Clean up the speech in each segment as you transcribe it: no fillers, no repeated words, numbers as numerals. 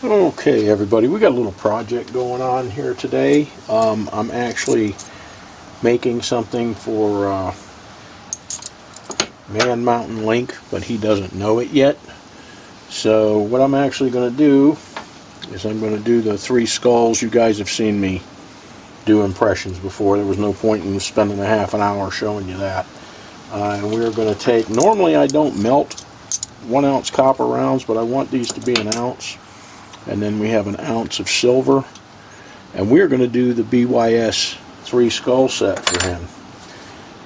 Okay, everybody, we got a little project going on here today. I'm actually making something for Man Mountain Link, but he doesn't know it yet. So what I'm actually going to do is I'm going to do the 3 skulls. You guys have seen me do impressions before. There was no point in spending a half an hour showing you that. And we're going to take, normally I don't melt 1 ounce copper rounds, but I want these to be an ounce. And then we have an ounce of silver, and we're going to do the BYS 3 skull set for him.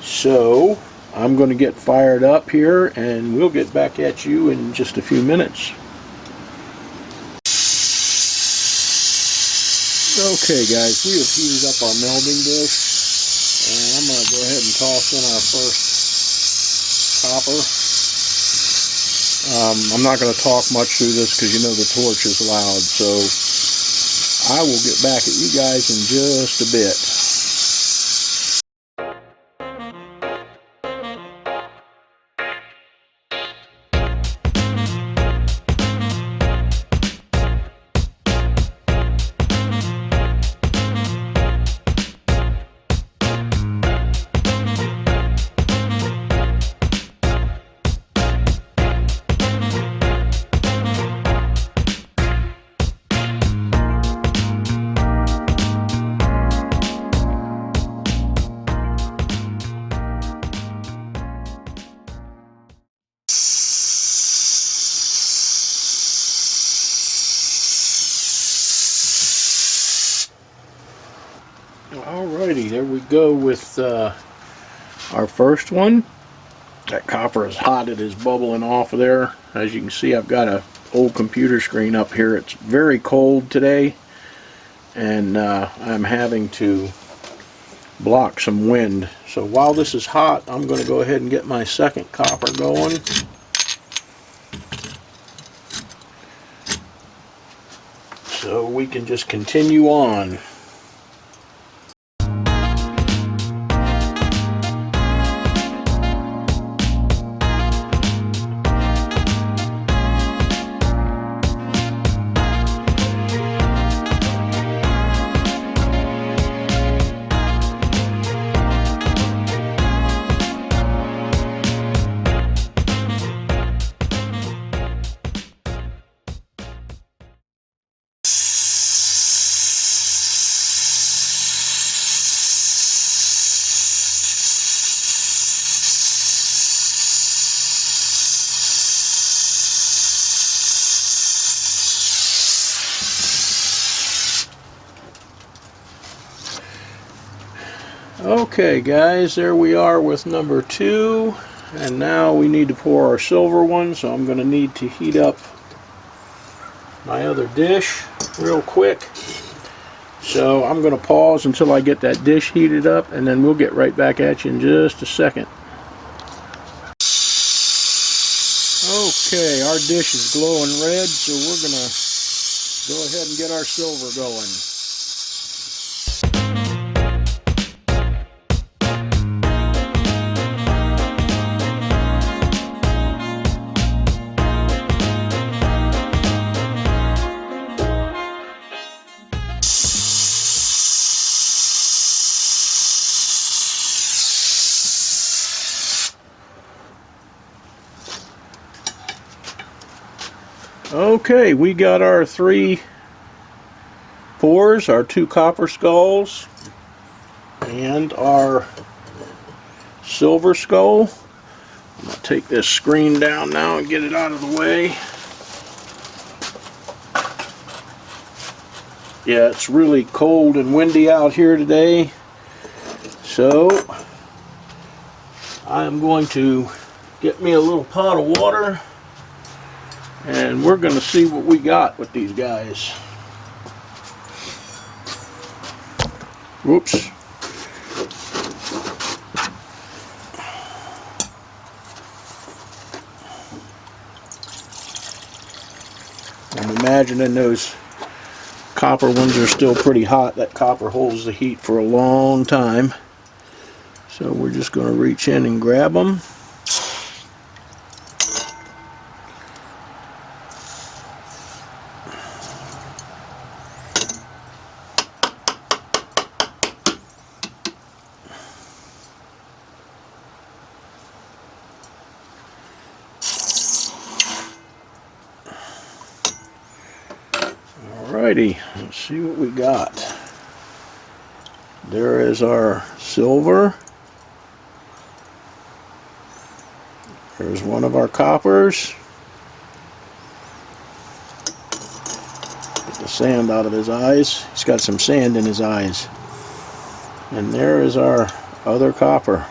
So I'm going to get fired up here, and we'll get back at you in just a few minutes. Okay guys, we have heated up our melding dish, and I'm going to go ahead and toss in our first copper. I'm not going to talk much through this because you know the torch is loud, so I will get back at you guys in just a bit. Alrighty, there we go with our first one. That copper is hot, it is bubbling off of there. As you can see, I've got an old computer screen up here. It's very cold today, and I'm having to block some wind. So while this is hot, I'm going to go ahead and get my second copper going. So we can just continue on. Okay guys, there we are with number 2, and now we need to pour our silver one, so I'm going to need to heat up my other dish real quick. So I'm going to pause until I get that dish heated up, and then we'll get right back at you in just a second. Okay, our dish is glowing red, so we're going to go ahead and get our silver going. Okay, we got our 3 pours, our 2 copper skulls, and our silver skull. I'm going to take this screen down now and get it out of the way. Yeah, it's really cold and windy out here today, so I'm going to get me a little pot of water, and we're going to see what we got with these guys. Whoops. I'm imagining those copper ones are still pretty hot. That copper holds the heat for a long time. So we're just going to reach in and grab them. Alrighty, let's see what we got. There is our silver. There's one of our coppers. Get the sand out of his eyes. He's got some sand in his eyes. And there is our other copper.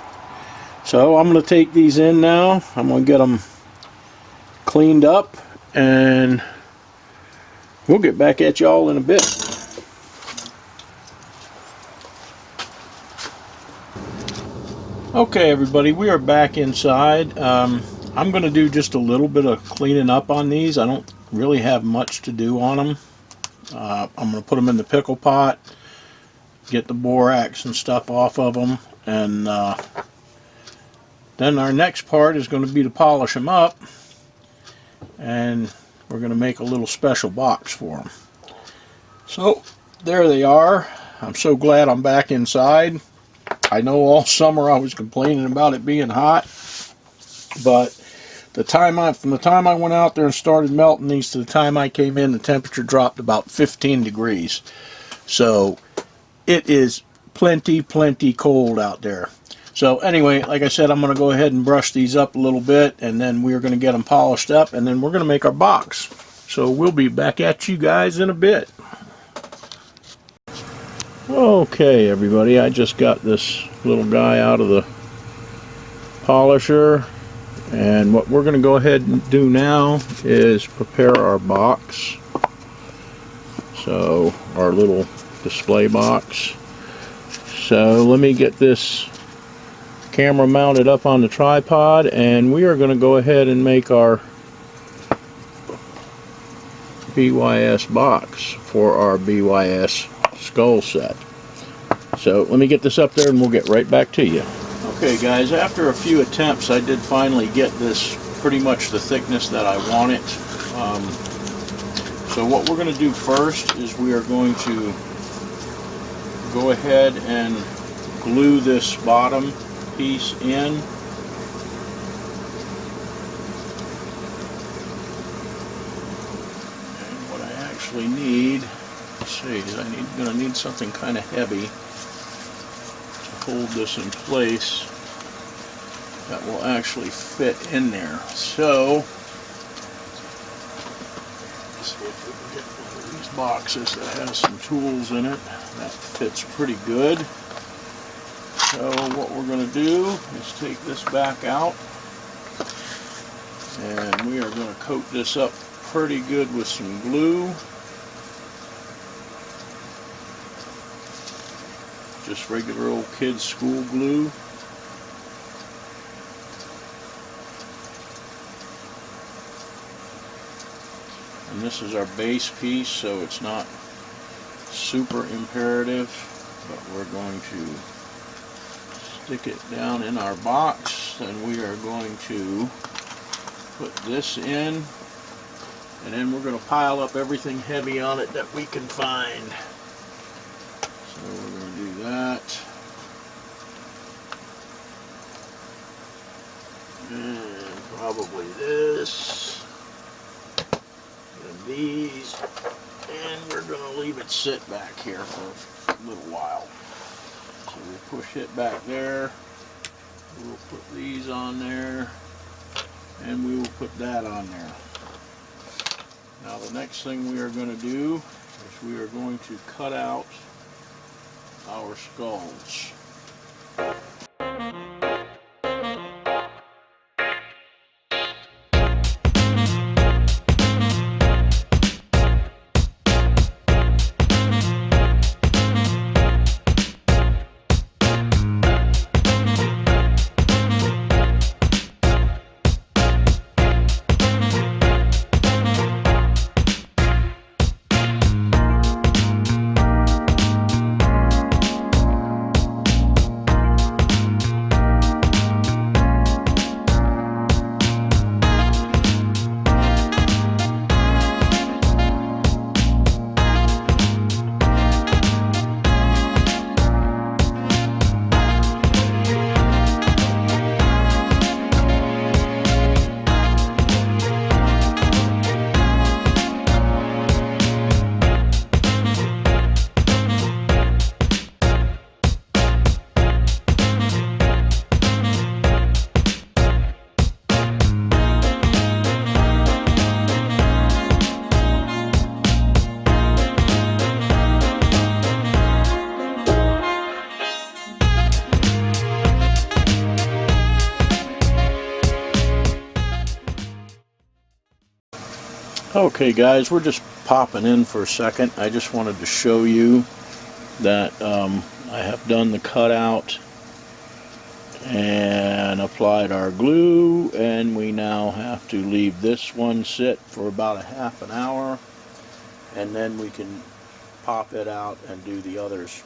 So I'm going to take these in now. I'm going to get them cleaned up, and we'll get back at y'all in a bit. Okay, everybody, we are back inside. I'm going to do just a little bit of cleaning up on these. I don't really have much to do on them. I'm going to put them in the pickle pot, get the borax and stuff off of them, and then our next part is going to be to polish them up, and we're going to make a little special box for them. So there they are. I'm so glad I'm back inside. I know all summer I was complaining about it being hot, but from the time I went out there and started melting these to the time I came in, the temperature dropped about 15 degrees. So it is plenty cold out there. So anyway, like I said, I'm going to go ahead and brush these up a little bit, and then we're going to get them polished up, and then we're going to make our box. So we'll be back at you guys in a bit. Okay, everybody, I just got this little guy out of the polisher, and what we're going to go ahead and do now is prepare our box. So our little display box. So let me get this camera mounted up on the tripod, and we are going to go ahead and make our BYS box for our BYS skull set. So let me get this up there and we'll get right back to you. Okay guys, after a few attempts I did finally get this pretty much the thickness that I want it. So what we're going to do first is we are going to go ahead and glue this bottom piece in. And what I actually need, let's see, I'm going to need something kind of heavy to hold this in place that will actually fit in there. So let's see if we can get one of these boxes that has some tools in it. That fits pretty good. So what we're going to do is take this back out, and we are going to coat this up pretty good with some glue. Just regular old kids' school glue. And this is our base piece, so it's not super imperative, but we're going to stick it down in our box, and we are going to put this in, and then we're going to pile up everything heavy on it that we can find. So we're going to do that, and probably this, and these, and we're going to leave it sit back here for a little while. So we'll push it back there, we'll put these on there, and we will put that on there. Now the next thing we are going to do is we are going to cut out our skulls. Okay guys, we're just popping in for a second. I just wanted to show you that I have done the cutout and applied our glue, and we now have to leave this one sit for about a half an hour, and then we can pop it out and do the others.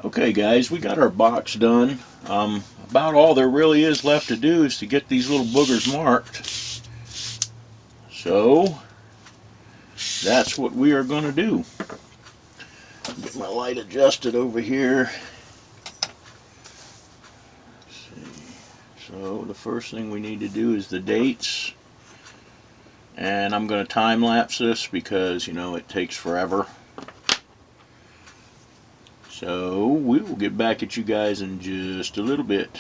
Okay guys, we got our box done. About all there really is left to do is to get these little boogers marked. So that's what we are going to do. Get my light adjusted over here. Let's see. So the first thing we need to do is the dates. And I'm going to time lapse this because, you know, it takes forever. So we will get back at you guys in just a little bit.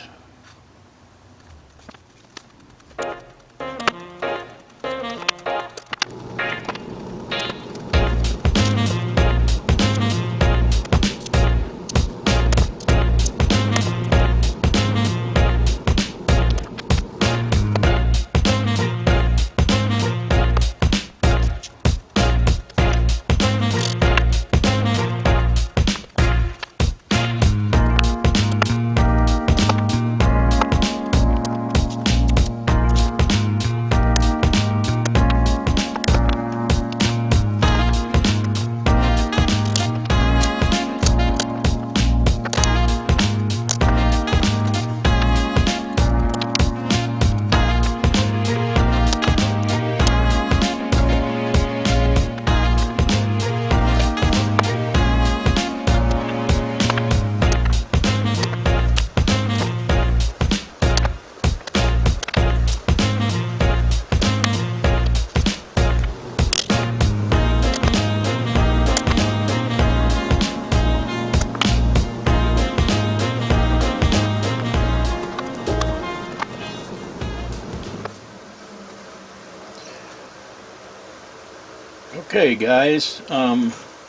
Okay guys,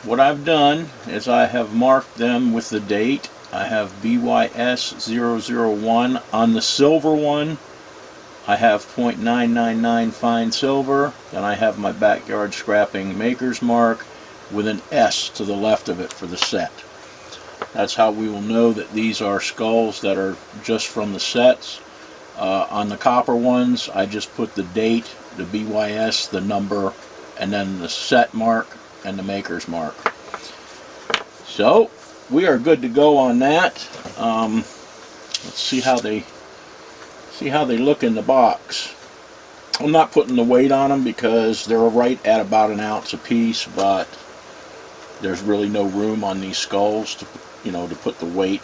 what I've done is I have marked them with the date. I have BYS 001 on the silver one. I have .999 fine silver. Then I have my backyard scrapping maker's mark with an S to the left of it for the set. That's how we will know that these are skulls that are just from the sets. On the copper ones, I just put the date, the BYS, the number, and then the set mark and the maker's mark. So we are good to go on that. Let's see how they look in the box. I'm not putting the weight on them because they're right at about an ounce a piece, but there's really no room on these skulls to, to put the weight.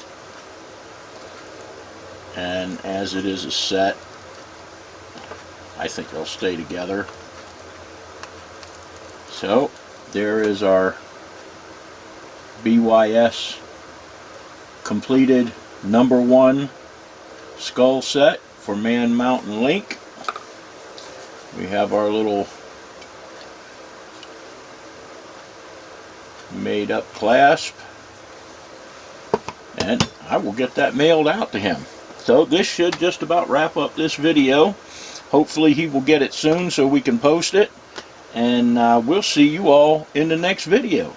And as it is a set, I think they'll stay together. So there is our BYS completed #1 skull set for Man Mountain Link. We have our little made up clasp, and I will get that mailed out to him. So this should just about wrap up this video. Hopefully he will get it soon so we can post it. And we'll see you all in the next video.